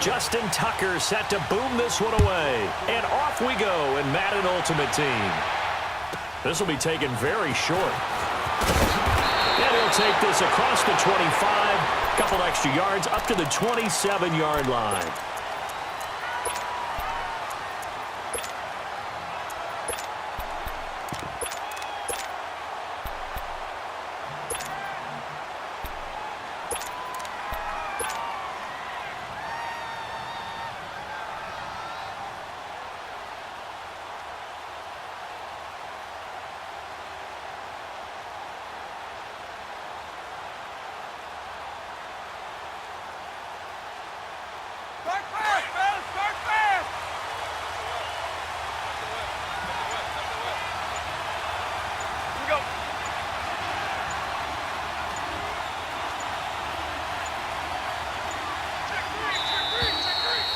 Justin Tucker set to boom this one away. And off we go in Madden Ultimate Team. This will be taken very short. And he'll take this across the 25. Couple extra yards up to the 27-yard line.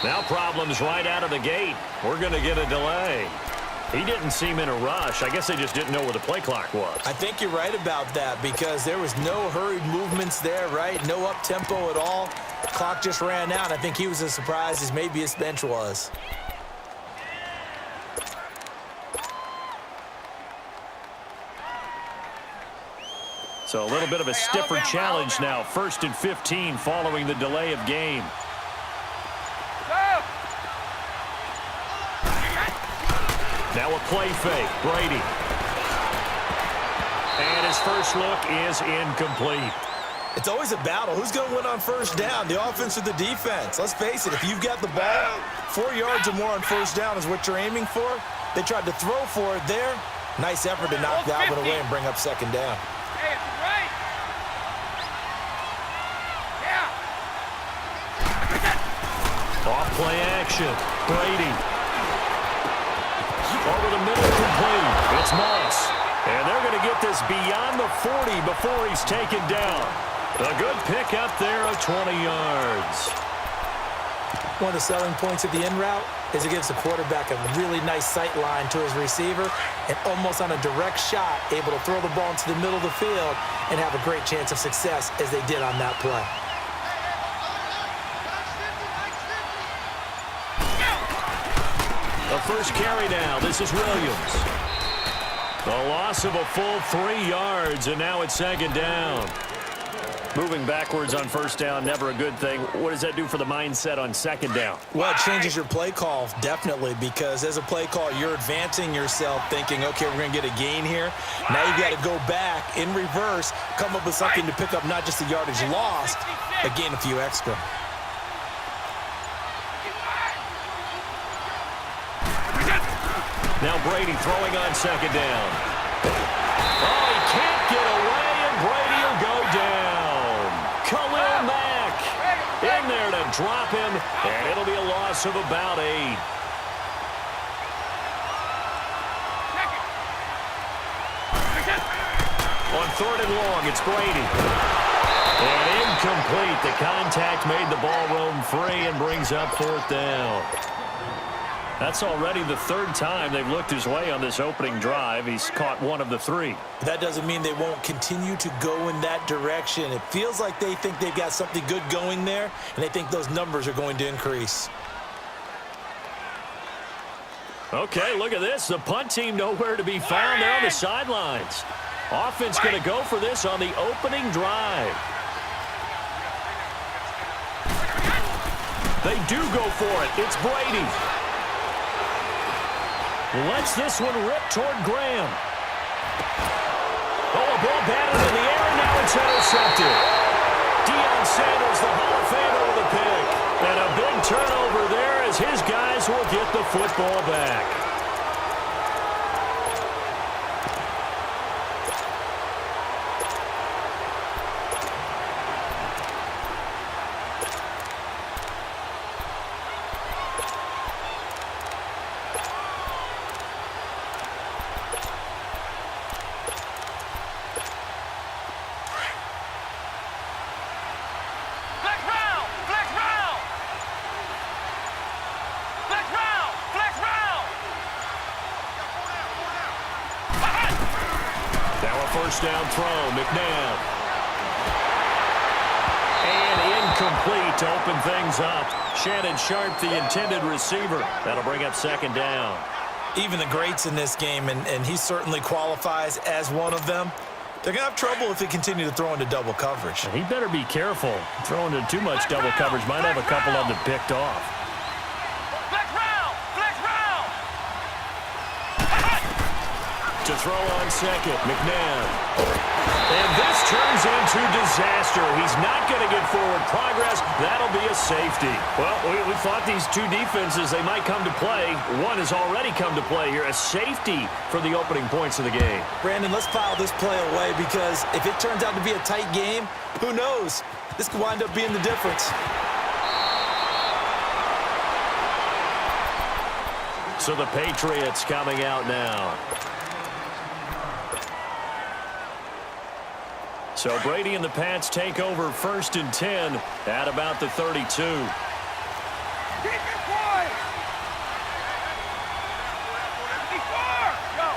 Now problems right out of the gate. We're going to get a delay. He didn't seem in a rush. I guess they just didn't know where the play clock was. I think you're right about that because there was no hurried movements there, right? No up-tempo at all. The clock just ran out. I think he was as surprised as maybe his bench was. So a little bit of a stiffer challenge now. 1st and 15 following the delay of game. Now a play fake. Brady. And his first look is incomplete. It's always a battle. Who's going to win on first down, the offense or the defense? Let's face it, if you've got the ball, 4 yards or more on first down is what you're aiming for. They tried to throw for it there. Nice effort to knock that one away and bring up second down. Off play action. Brady. Over the middle, complete. It's Moss. And they're going to get this beyond the 40 before he's taken down. A good pick up there of 20 yards. One of the selling points of the in route is it gives the quarterback a really nice sight line to his receiver and almost on a direct shot, able to throw the ball into the middle of the field and have a great chance of success as they did on that play. The first carry now. This is Williams. A loss of a full 3 yards, and now it's second down. Moving backwards on first down, never a good thing. What does that do for the mindset on second down? Well, it changes your play call, definitely, because as a play call, you're advancing yourself thinking, okay, we're going to get a gain here. Now you've got to go back in reverse, come up with something to pick up not just the yardage lost, but gain a few extra. Now Brady throwing on second down. Oh, he can't get away, and Brady will go down. Khalil Mack in there to drop him, and it'll be a loss of about 8. On 3rd and long, it's Brady. And incomplete. The contact made the ball roam free and brings up 4th down. That's already the 3rd time they've looked his way on this opening drive. He's caught 1 of the 3. That doesn't mean they won't continue to go in that direction. It feels like they think they've got something good going there, and they think those numbers are going to increase. Okay, look at this. The punt team nowhere to be found. They're on the sidelines. Offense going to go for this on the opening drive. They do go for it. It's Brady. Lets this one rip toward Graham. Oh, a ball batted in the air, and now it's intercepted. Deion Sanders, the Hall of Famer, with a pick. And a big turnover there as his guys will get the football back. First down throw, McNabb. And incomplete. back to open things up. Shannon Sharp, the intended receiver. That'll bring up second down. Even the greats in this game, and he certainly qualifies as one of them, they're going to have trouble if they continue to throw into double coverage. He better be careful. Throwing into too much double coverage might have a couple of them picked off. Flex round! Flex round! To throw on second, McNabb. And this turns into disaster. He's not going to get forward progress. That'll be a safety. Well, we thought these two defenses, they might come to play. One has already come to play here. A safety for the opening points of the game. Brandon, let's file this play away because if it turns out to be a tight game, who knows? This could wind up being the difference. So the Patriots coming out now. So Brady and the Pats take over 1st and 10 at about the 32. Keep it quiet! Keep four! Go!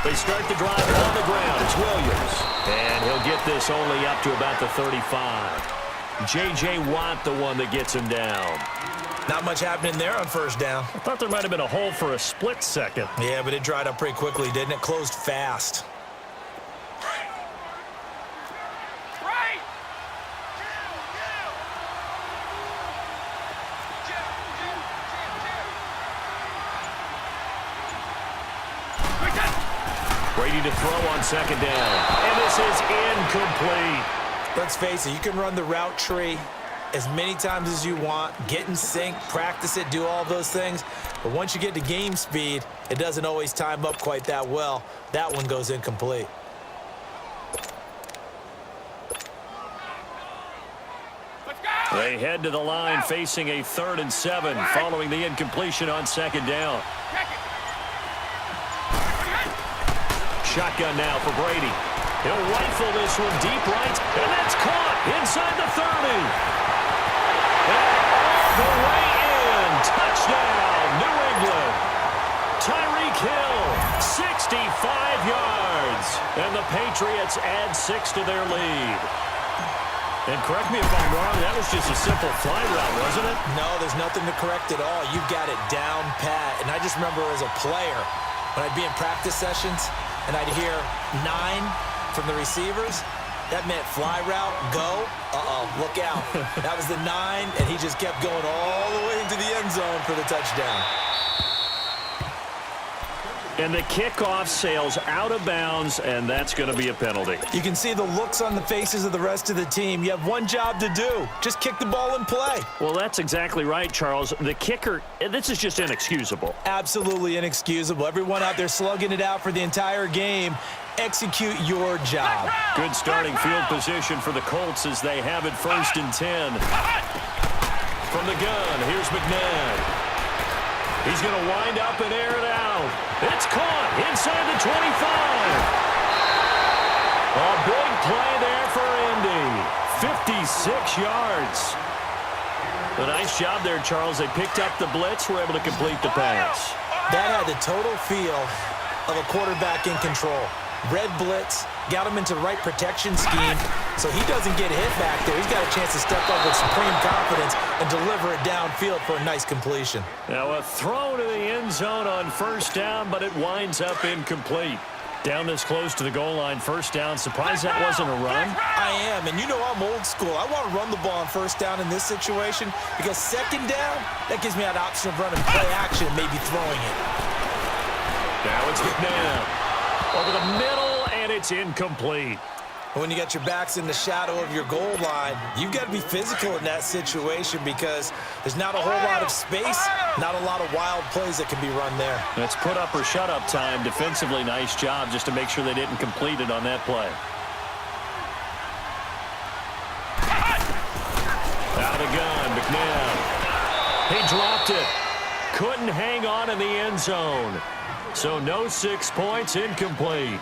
They start the drive on the ground. It's Williams. And he'll get this only up to about the 35. J.J. Watt, the one that gets him down. Not much happening there on first down. I thought there might have been a hole for a split second. Yeah, but it dried up pretty quickly, didn't it? Closed fast. Right! Brady to throw on second down. And this is incomplete. Let's face it, you can run the route tree as many times as you want, get in sync, practice it, do all those things. But once you get to game speed, it doesn't always time up quite that well. That one goes incomplete. They head to the line facing a 3rd and 7 following the incompletion on second down. Shotgun now for Brady. He'll rifle this one deep right, and that's caught inside the 30. And all the way in. Touchdown, New England. Tyreek Hill, 65 yards. And the Patriots add 6 to their lead. And correct me if I'm wrong, that was just a simple fly route, wasn't it? No, there's nothing to correct at all. You've got it down pat. And I just remember as a player, when I'd be in practice sessions, and I'd hear 9 from the receivers, that meant fly route, go, look out. That was the 9, and he just kept going all the way into the end zone for the touchdown. And the kickoff sails out of bounds, and that's going to be a penalty. You can see the looks on the faces of the rest of the team. You have one job to do. Just kick the ball and play. Well, that's exactly right, Charles. The kicker, this is just inexcusable. Absolutely inexcusable. Everyone out there slugging it out for the entire game. Execute your job. Good starting field position for the Colts as they have it 1st and 10. From the gun, here's McNabb. He's going to wind up and air it out. It's caught inside the 25. A big play there for Indy. 56 yards. A nice job there, Charles. They picked up the blitz, were able to complete the pass. That had the total feel of a quarterback in control. Red blitz, got him into the right protection scheme, so he doesn't get hit back there. He's got a chance to step up with supreme confidence and deliver it downfield for a nice completion. Now a throw to the end zone on first down, but it winds up incomplete. Down this close to the goal line, first down. Surprised that wasn't a run? I am, and you know I'm old school. I want to run the ball on first down in this situation because second down, that gives me that option of running play action and maybe throwing it. Now it's McNabb. Over the middle, and it's incomplete. When you got your backs in the shadow of your goal line, you've got to be physical in that situation because there's not a whole lot of space, not a lot of wild plays that can be run there. It's put up or shut up time. Defensively, nice job just to make sure they didn't complete it on that play. Out of the gun, McNabb. He dropped it. Couldn't hang on in the end zone. So no 6 points, incomplete.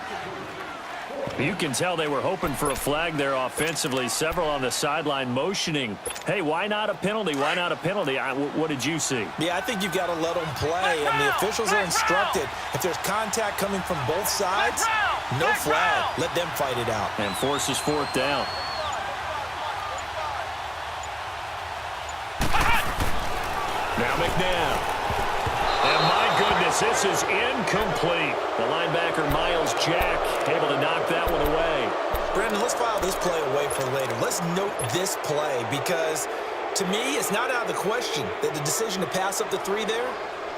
You can tell they were hoping for a flag there offensively. Several on the sideline motioning. Hey, why not a penalty? Why not a penalty? What did you see? Yeah, I think you've got to let them play, and the officials are instructed. If there's contact coming from both sides, No flag. Let them fight it out. And forces fourth down. Now McNabb. And my goodness, this is incomplete. The linebacker, Miles Jack, able to knock that one away. Brandon, let's file this play away for later. Let's note this play because, to me, it's not out of the question that the decision to pass up the 3 there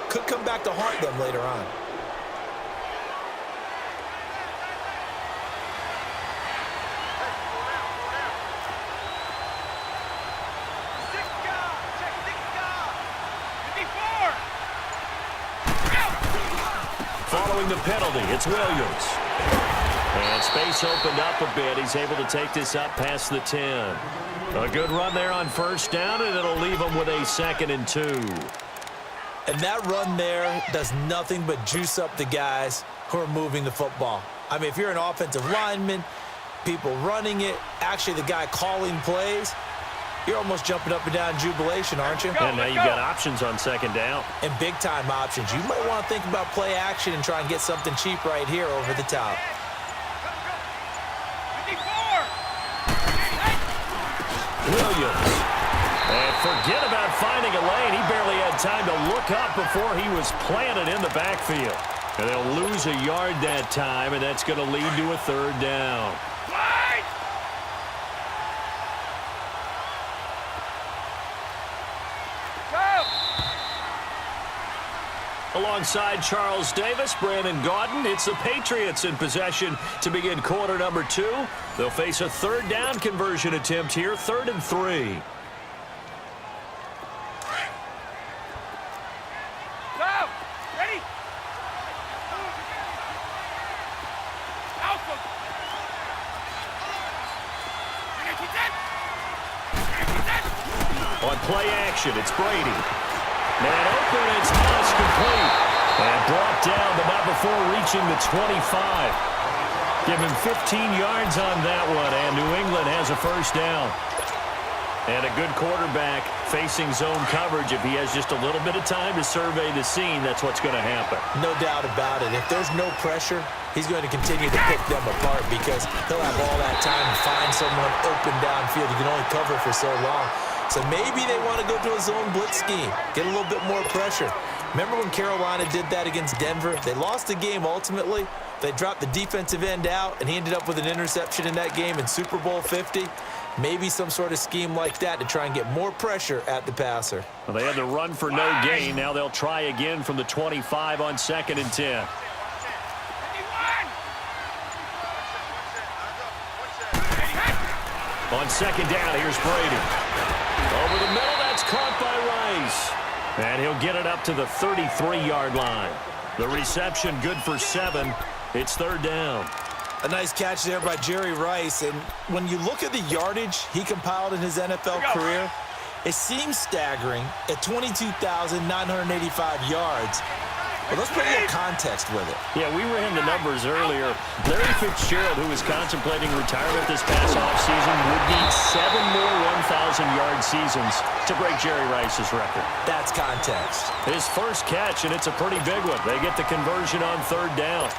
could come back to haunt them later on. Following the penalty, it's Williams. And space opened up a bit. He's able to take this up past the 10. A good run there on first down, and it'll leave him with a 2nd and 2. And that run there does nothing but juice up the guys who are moving the football. I mean, if you're an offensive lineman, people running it, actually the guy calling plays, you're almost jumping up and down in jubilation, aren't you? And now you've got options on 2nd down. And big-time options. You might want to think about play action and try and get something cheap right here over the top. Williams. And forget about finding a lane. He barely had time to look up before he was planted in the backfield. And they'll lose a yard that time, and that's going to lead to a 3rd down. Alongside Charles Davis, Brandon Gaudin, it's the Patriots in possession to begin quarter number 2. They'll face a 3rd down conversion attempt here, 3rd and 3. Go! Ready? Alpha! On play action, it's Brady. Man open, it's pass complete. And brought down, but not before reaching the 25. Give him 15 yards on that one, and New England has a 1st down. And a good quarterback facing zone coverage. If he has just a little bit of time to survey the scene, that's what's going to happen. No doubt about it. If there's no pressure, he's going to continue to pick them apart because he'll have all that time to find someone open downfield. You can only cover for so long. So maybe they want to go to a zone blitz scheme, get a little bit more pressure. Remember when Carolina did that against Denver? They lost the game ultimately. They dropped the defensive end out, and he ended up with an interception in that game in Super Bowl 50. Maybe some sort of scheme like that to try and get more pressure at the passer. Well, they had the run for no gain. Now they'll try again from the 25 on 2nd and 10. On 2nd down, here's Brady. Over the middle, that's caught by Rice. And he'll get it up to the 33-yard line. The reception good for 7. It's 3rd down. A nice catch there by Jerry Rice. And when you look at the yardage he compiled in his NFL career, it seems staggering at 22,985 yards. But let's put a little context with it. Yeah, we ran the numbers earlier. Larry Fitzgerald, who is contemplating retirement this past offseason, would need 7 more 1,000-yard seasons to break Jerry Rice's record. That's context. His first catch, and it's a pretty big one. They get the conversion on 3rd down.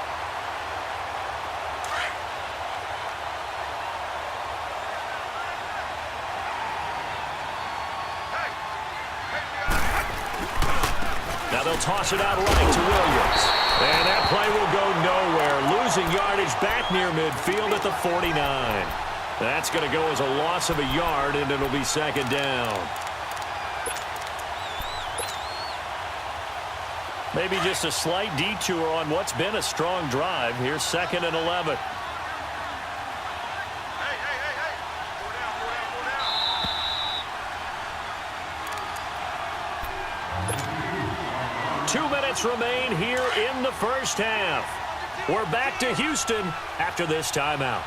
Now they'll toss it out right to Williams. And that play will go nowhere. Losing yardage back near midfield at the 49. That's going to go as a loss of a yard, and it'll be 2nd down. Maybe just a slight detour on what's been a strong drive. Here's 2nd and 11. 2 minutes remain here in the first half. We're back to Houston after this timeout.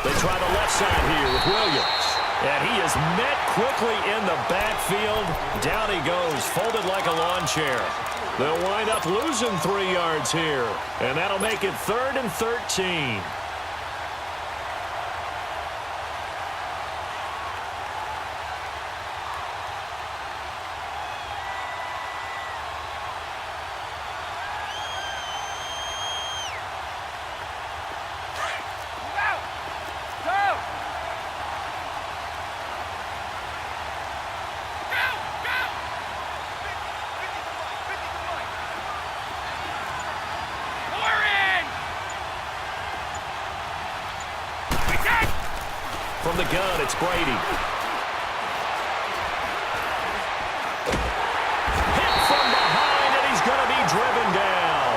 They try the left side here with Williams. And he is met quickly in the backfield. Down he goes, folded like a lawn chair. They'll wind up losing 3 yards here. And that'll make it 3rd and 13. From the gun, it's Brady. Hit from behind, and he's going to be driven down.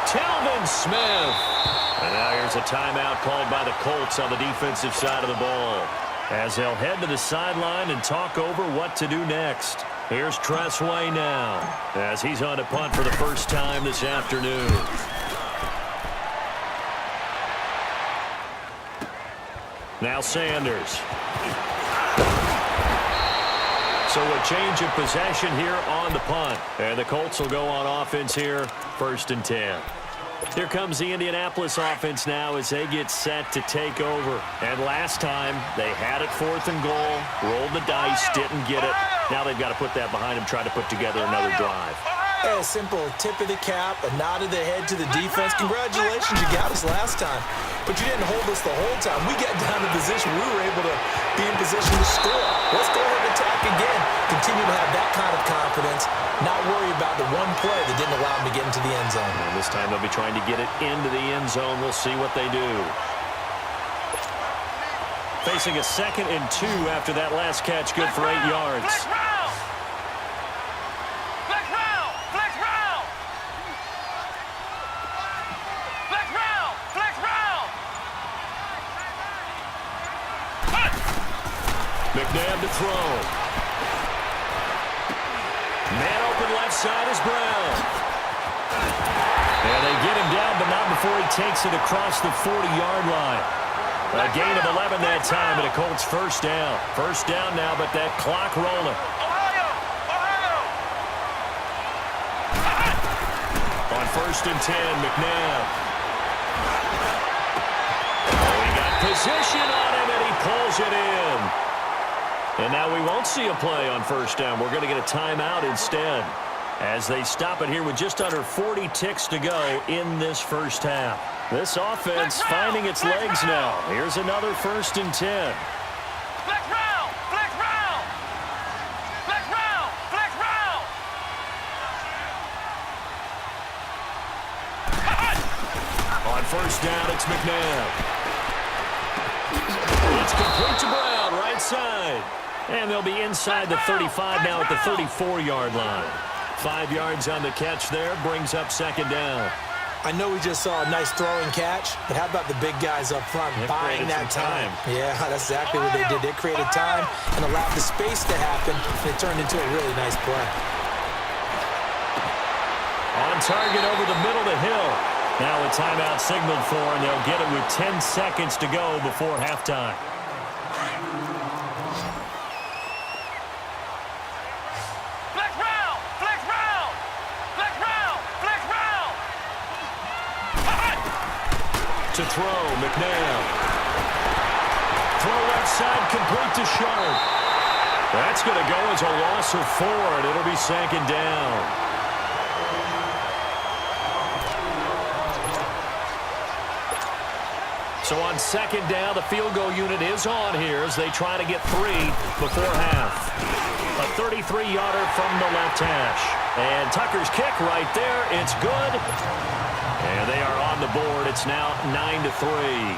Telvin Smith. And now here's a timeout called by the Colts on the defensive side of the ball, as they'll head to the sideline and talk over what to do next. Here's Tressway now, as he's on to punt for the first time this afternoon. Now Sanders. So a change of possession here on the punt. And the Colts will go on offense here, 1st and 10. Here comes the Indianapolis offense now as they get set to take over. And last time, they had it 4th and goal, rolled the dice, didn't get it. Now they've got to put that behind them, try to put together another drive. A simple tip of the cap, a nod of the head to the defense. Congratulations, you got us last time. But you didn't hold us the whole time. We got down to position. We were able to be in position to score. Let's go ahead and attack again. Continue to have that kind of confidence. Not worry about the one play that didn't allow them to get into the end zone. And this time they'll be trying to get it into the end zone. We'll see what they do. Facing a 2nd and 2 after that last catch, good for 8 yards. McNabb to throw. Man open left side is Brown. And they get him down, but not before he takes it across the 40-yard line. A gain of 11 that time, and a Colts first down. First down now, but that clock rolling. On 1st and 10, McNabb. Oh, he got position on him, and he pulls it in. And now we won't see a play on 1st down. We're going to get a timeout instead, as they stop it here with just under 40 ticks to go in this first half. This offense finding its legs now. Here's another 1st and 10. On 1st down, it's McNabb. It's complete to Brown, right side. And they'll be inside the 35 now at the 34-yard line. 5 yards on the catch there, brings up 2nd down. I know we just saw a nice throwing catch, but how about the big guys up front buying that time? Yeah, that's exactly what they did. They created time and allowed the space to happen, and it turned into a really nice play. On target over the middle to Hill. Now a timeout signaled for, and they'll get it with 10 seconds to go before halftime. To throw, McNabb. Throw left side, complete to Sharp. That's going to go as a loss of 4, and it'll be 2nd down. So on 2nd down, the field goal unit is on here as they try to get 3 before half. A 33-yarder from the left hash. And Tucker's kick right there. It's good. And they are on the board. It's now 9-3.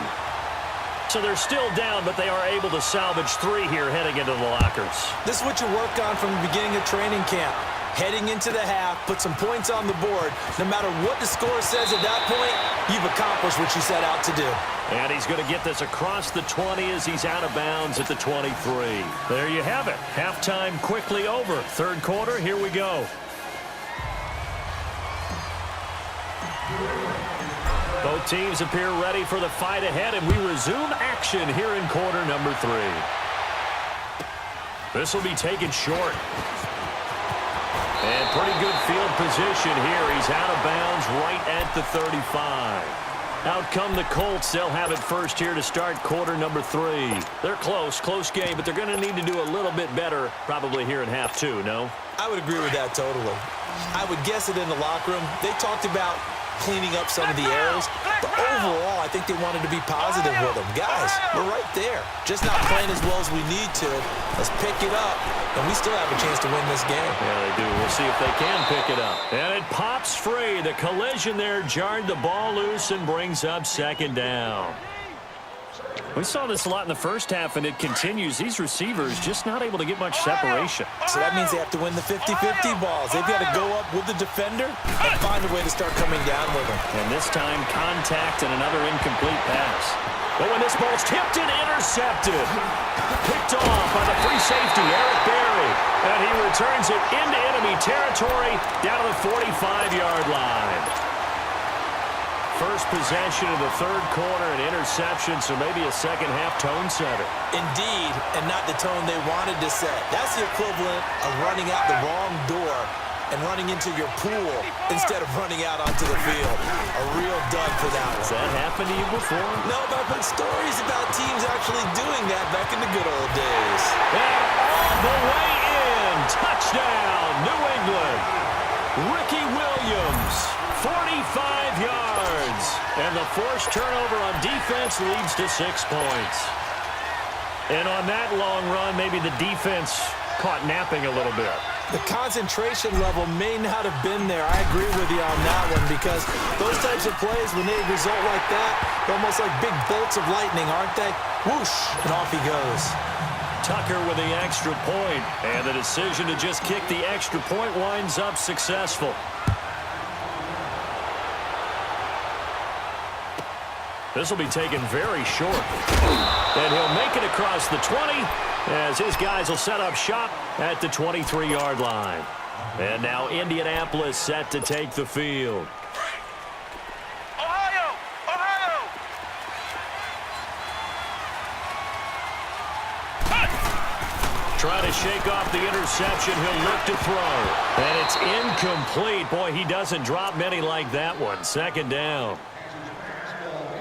So they're still down, but they are able to salvage 3 here heading into the lockers. This is what you work on from the beginning of training camp. Heading into the half, put some points on the board. No matter what the score says at that point, you've accomplished what you set out to do. And he's going to get this across the 20 as he's out of bounds at the 23. There you have it. Halftime quickly over. 3rd quarter, here we go. Both teams appear ready for the fight ahead, and we resume action here in quarter number 3. This will be taken short. And pretty good field position here. He's out of bounds right at the 35. Out come the Colts. They'll have it first here to start quarter number 3. They're close game, but they're going to need to do a little bit better probably here in half 2, no? I would agree with that totally. I would guess it in the locker room. They talked about cleaning up some of the errors, but overall, I think they wanted to be positive with them. Guys, we're right there. Just not playing as well as we need to. Let's pick it up, and we still have a chance to win this game. Yeah, they do. We'll see if they can pick it up. And it pops free. The collision there jarred the ball loose and brings up 2nd down. We saw this a lot in the first half, and it continues. These receivers just not able to get much separation. So that means they have to win the 50-50 balls. They've got to go up with the defender and find a way to start coming down with them. And this time, contact and another incomplete pass. But when this ball's tipped and intercepted, picked off by the free safety, Eric Berry. And he returns it into enemy territory down to the 45-yard line. First possession of the third quarter, an interception, so maybe a second-half tone setter. Indeed, and not the tone they wanted to set. That's the equivalent of running out the wrong door and running into your pool instead of running out onto the field. A real dud for that one. Has that happened to you before? No, but I've heard stories about teams actually doing that back in the good old days. And all the way in. Touchdown, New England. Ricky Williams, 45 yards. And the forced turnover on defense leads to 6 points. And on that long run, maybe the defense caught napping a little bit. The concentration level may not have been there. I agree with you on that one because those types of plays, when they result like that, they're almost like big bolts of lightning, aren't they? Whoosh, and off he goes. Tucker with the extra point, and the decision to just kick the extra point winds up successful. This will be taken very short. And he'll make it across the 20 as his guys will set up shop at the 23-yard line. And now Indianapolis set to take the field. Ohio! Ohio! Trying to shake off the interception. He'll look to throw. And it's incomplete. Boy, he doesn't drop many like that one. Second down.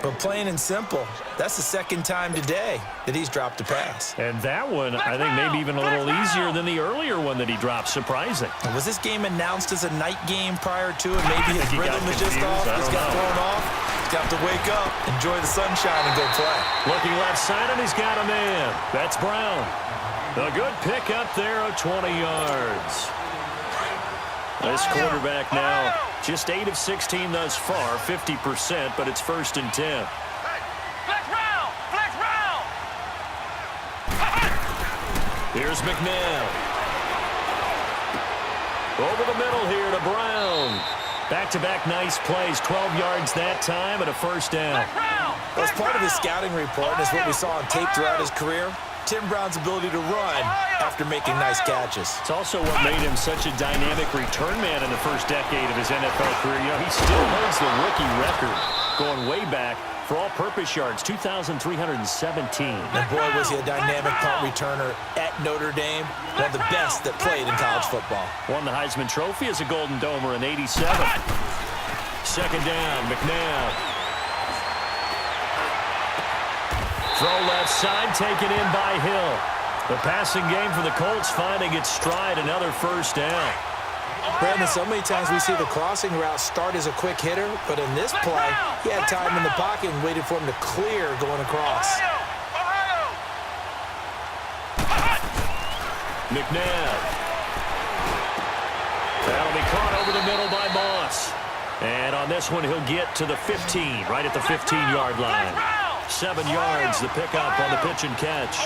But plain and simple, that's the second time today that he's dropped a pass. And that one, I think, maybe even a little easier than the earlier one that he dropped. Surprising. Was this game announced as a night game prior to it? Maybe his rhythm is just off. He's got thrown off. He's got to wake up, enjoy the sunshine, and go play. Looking left side, and he's got a man. That's Brown. A good pick up there of 20 yards. This quarterback now just 8 of 16 thus far, 50%, but it's 1st and 10. Flex round! Flex round! Here's McNabb. Over the middle here to Brown. Back-to-back nice plays, 12 yards that time and a first down. Well, as part of his scouting report, and as what we saw on tape throughout his career, Tim Brown's ability to run after making nice catches. It's also what made him such a dynamic return man in the first decade of his NFL career. You know, he still holds the rookie record going way back for all-purpose yards, 2,317. And boy, was he a dynamic punt returner at Notre Dame, one of the best that played in college football. Won the Heisman Trophy as a Golden Domer in '87. Second down, McNabb. Throw left side, taken in by Hill. The passing game for the Colts finding its stride, another first down. Brandon, so many times we see the crossing route start as a quick hitter, but in this play, he had time in the pocket and waited for him to clear going across. McNabb. That'll be caught over the middle by Moss. And on this one, he'll get to the 15, right at the 15-yard line. 7 yards, the pickup on the pitch and catch.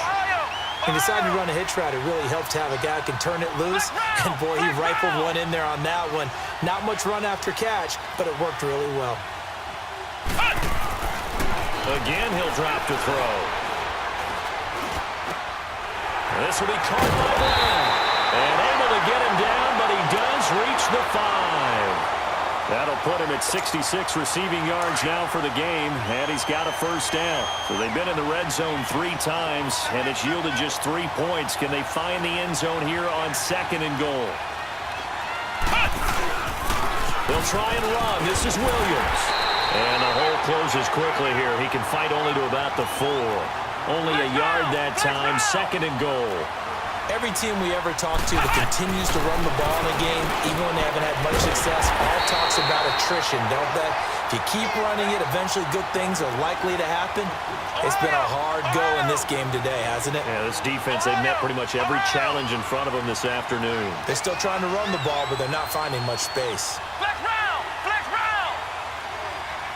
He decided to run a hitch route. It really helped to have a guy who can turn it loose. And, boy, he rifled one in there on that one. Not much run after catch, but it worked really well. Again, he'll drop to throw. This will be caught by Brown. And able to get him down, but he does reach the 5. That'll put him at 66 receiving yards now for the game, and he's got a first down. So they've been in the red zone 3 times, and it's yielded just 3 points. Can they find the end zone here on 2nd and goal? They'll try and run. This is Williams. And the hole closes quickly here. He can fight only to about the 4. Only a yard that time, 2nd and goal. Every team we ever talk to that continues to run the ball in a game, even when they haven't had much success, all talks about attrition, don't they? If you keep running it, eventually good things are likely to happen. It's been a hard go in this game today, hasn't it? Yeah, this defense, they've met pretty much every challenge in front of them this afternoon. They're still trying to run the ball, but they're not finding much space. Flex round! Flex round!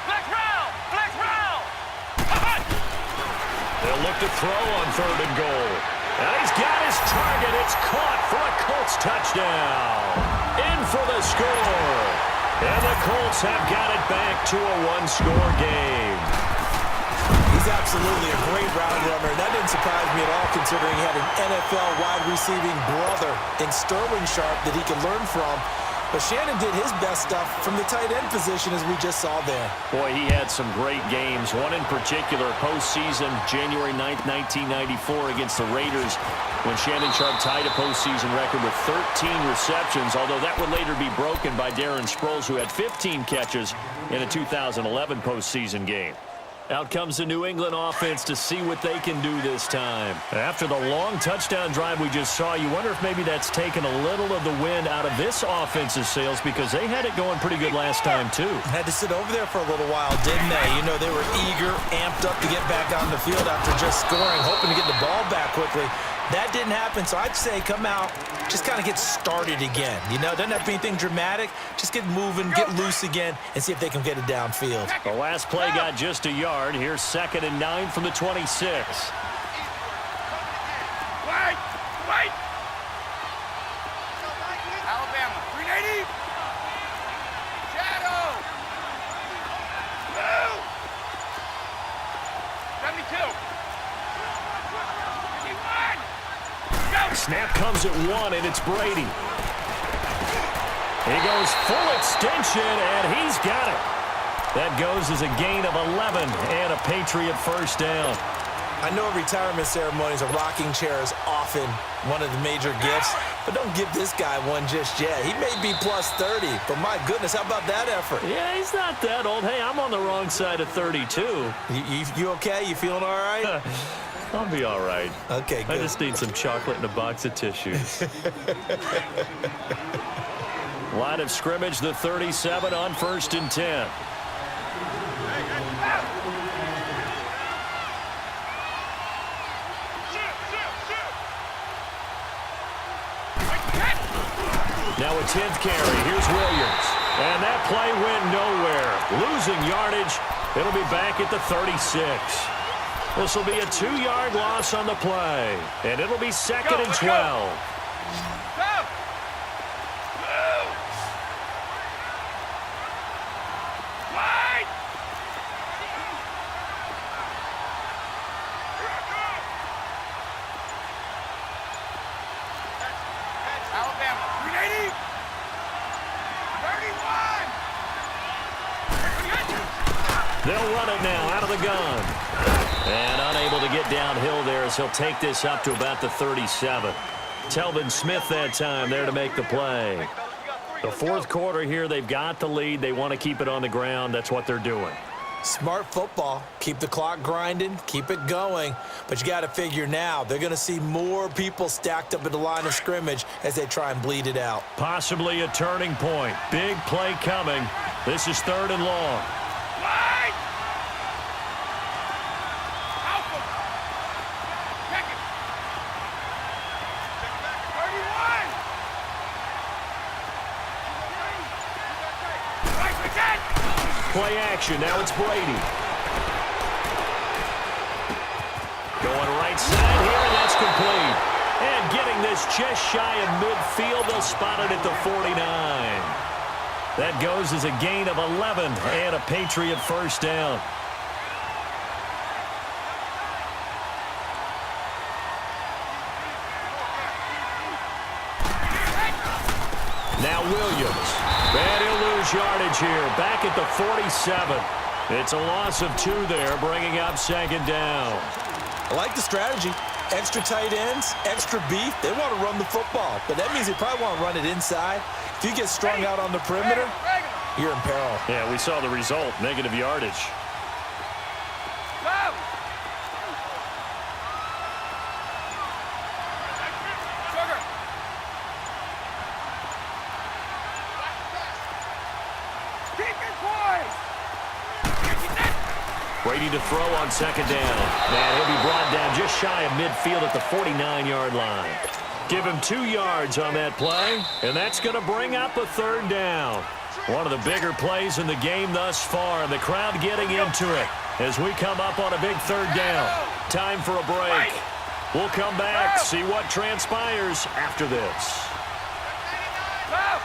Flex round! Flex round! They'll look to throw on 3rd and goal. And he's got his target. It's caught for a Colts touchdown. In for the score. And the Colts have got it back to a one-score game. He's absolutely a great route runner. That didn't surprise me at all, considering he had an NFL wide receiving brother in Sterling Sharp that he could learn from. But Shannon did his best stuff from the tight end position, as we just saw there. Boy, he had some great games. One in particular, postseason, January 9th, 1994 against the Raiders, when Shannon Sharp tied a postseason record with 13 receptions, although that would later be broken by Darren Sproles, who had 15 catches in a 2011 postseason game. Out comes the New England offense to see what they can do this time. After the long touchdown drive we just saw, you wonder if maybe that's taken a little of the wind out of this offense's sails, because they had it going pretty good last time, too. Had to sit over there for a little while, didn't they? You know, they were eager, amped up to get back on the field after just scoring, hoping to get the ball back quickly. That didn't happen, so I'd say come out, just kind of get started again. You know, doesn't have to be anything dramatic. Just get moving, get loose again, and see if they can get it downfield. The last play got just a yard. Here's 2nd and 9 from the 26. Wait! Wait! Alabama, 380! Shadow! Move! 72! 51! Go! Snap comes at 1, and it's Brady. He goes full extension, and he's got it. That goes as a gain of 11 and a Patriot first down. I know retirement ceremonies, a rocking chair is often one of the major gifts, but don't give this guy one just yet. He may be plus 30, but my goodness, how about that effort? Yeah, he's not that old. Hey, I'm on the wrong side of 32. You okay? You feeling all right? I'll be all right. Okay, good. I just need some chocolate and a box of tissues. Line of scrimmage, the 37 on 1st and 10. Now a 10th carry. Here's Williams. And that play went nowhere. Losing yardage. It'll be back at the 36. This will be a 2-yard loss on the play. And it'll be 2nd and 12. They'll run it now out of the gun. And unable to get downhill there as he'll take this up to about the 37. Telvin Smith that time there to make the play. The 4th quarter here, they've got the lead. They want to keep it on the ground. That's what they're doing. Smart football. Keep the clock grinding. Keep it going. But you got to figure now, they're going to see more people stacked up at the line of scrimmage as they try and bleed it out. Possibly a turning point. Big play coming. This is 3rd and long. Play action. Now it's Brady. Going right side here, and that's complete. And getting this just shy of midfield, they'll spot it at the 49. That goes as a gain of 11 and a Patriot first down. Now Williams. And he'll lose yardage here. Back at the 47. It's a loss of 2 there, bringing up 2nd down. I like the strategy. Extra tight ends, extra beef. They want to run the football, but that means they probably want to run it inside. If you get strung out on the perimeter, you're in peril. Yeah, we saw the result, negative yardage. Brady to throw on 2nd down. And he'll be brought down just shy of midfield at the 49-yard line. Give him 2 yards on that play, and that's going to bring up a 3rd down. One of the bigger plays in the game thus far, and the crowd getting into it as we come up on a big 3rd down. Time for a break. We'll come back, see what transpires after this. Go!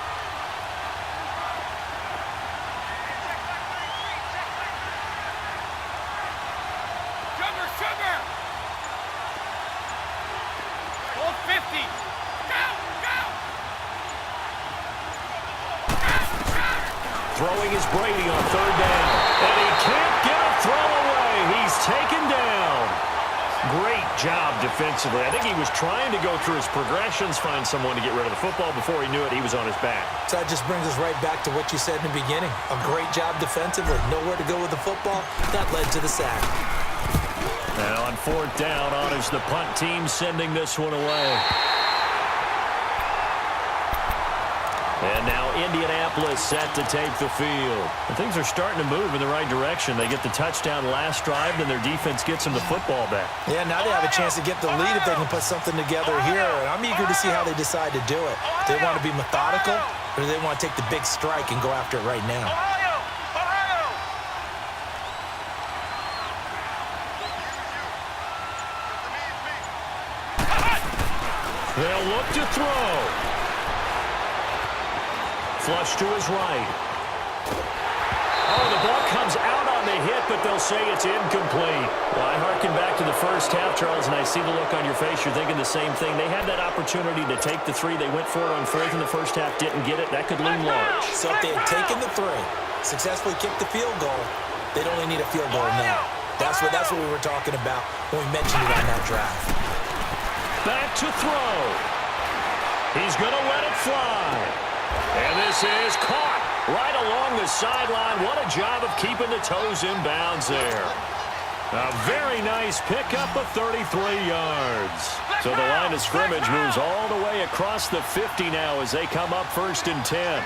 Sugar, sugar! Hold 50. Go, go! Throwing is Brady on third down. And he can't get a throw away. He's taken down. Great job defensively. I think he was trying to go through his progressions, find someone to get rid of the football. Before he knew it, he was on his back. So that just brings us right back to what you said in the beginning. A great job defensively. Nowhere to go with the football. That led to the sack. Now on fourth down, honors the punt team, sending this one away. And now Indianapolis set to take the field. And things are starting to move in the right direction. They get the touchdown last drive, and their defense gets them the football back. Yeah, now they have a chance to get the lead if they can put something together here. And I'm eager to see how they decide to do it. Do they want to be methodical, or do they want to take the big strike and go after it right now? They'll look to throw. Flush to his right. Oh, the ball comes out on the hit, but they'll say it's incomplete. Well, I harken back to the first half, Charles, and I see the look on your face. You're thinking the same thing. They had that opportunity to take the three. They went for it on fourth in the first half, didn't get it. That could loom large. So if they had taken the three, successfully kicked the field goal, they'd only need a field goal now. That's what we were talking about when we mentioned it on that drive. Back to throw. He's going to let it fly. And this is caught right along the sideline. What a job of keeping the toes in bounds there. A very nice pickup of 33 yards. So the line of scrimmage moves all the way across the 50 now as they come up 1st and 10.